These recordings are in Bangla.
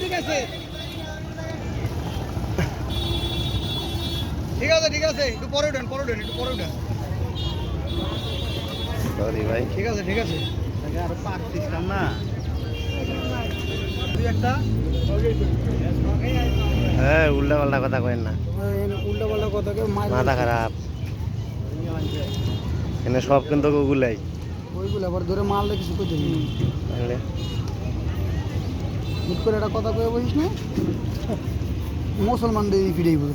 ঠিক আছে ঠিক আছে ঠিক আছে একটু পরে উঠেন একটু পরে উঠেন সরি ভাই ঠিক আছে ঠিক আছে আর পারছিস না তুই একটা হ্যাঁ উল্টা পাল্টা কথা কইেন না উল্টা পাল্টা কথা কেউ মাথা খারাপ এনে সব কিন্তু ওগুলাই ওইগুলো আবার ধরে মারলে কিছু করতে বুঝলে হুট করে একটা কথা কয়ে বলিস না মুসলমানদের ফিরেই বলে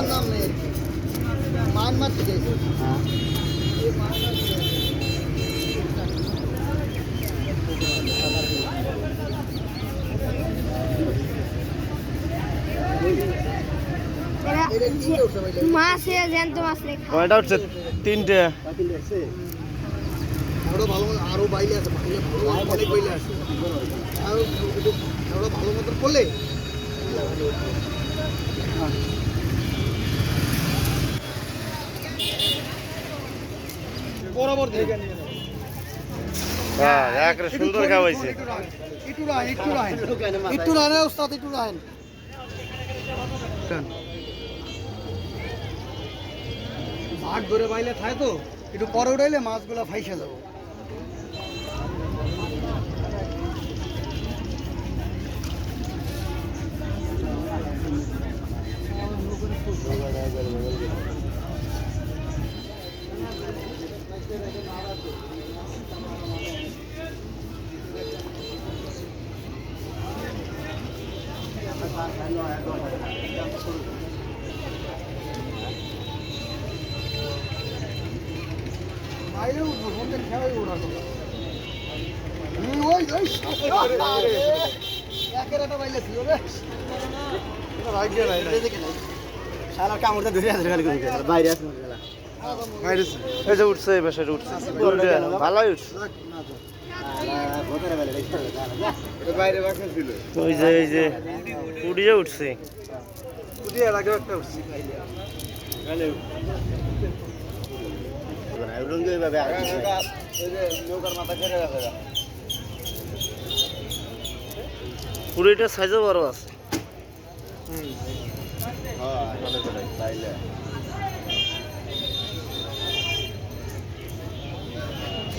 নাম নেই মান মারতে চাইছে মাছ জ্যান্ত মাছ কয়টা উঠছে তিনটে আরো ভালো আরো বাইলে আছে অনেক বাইলে আছে আরো আরো ভালো মতো করলে বরাবর দেখে হ্যাঁ একরে সুন্দর খাওয়াইছে একটু রানে ওস্তাদ একটু রান ভাগ ধরে বাইলে খায় তো একটু পরে উঠাইলে মাছগুলো ফাইসে যাবো বাইরে উঠবো কোনদিন খেয়াই উঠাতো ওই একের একটা বাইলে ছিল রে শালার কামড়টা ধরে আছে বাইরে আছে এই যে উঠছে এই পাশে উঠছে ভালোই উঠছে বাইরে বাসা ছিল ওই যে উড়িয়ে উঠছে উঠিয়ে আগে একটা উঠছি পুরোটা সাইজও বড় আছে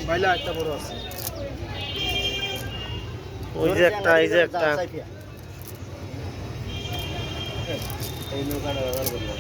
বাইলা একটা বড় আছে ওই যে একটা এই যে একটা এই নৌকাটা ব্যবহার করলাম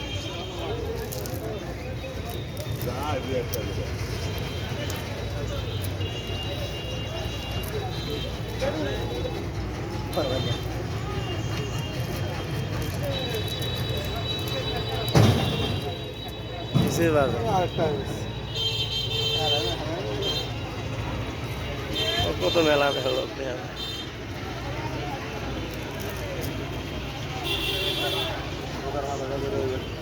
কত মেলা হলো নৌকার মাথা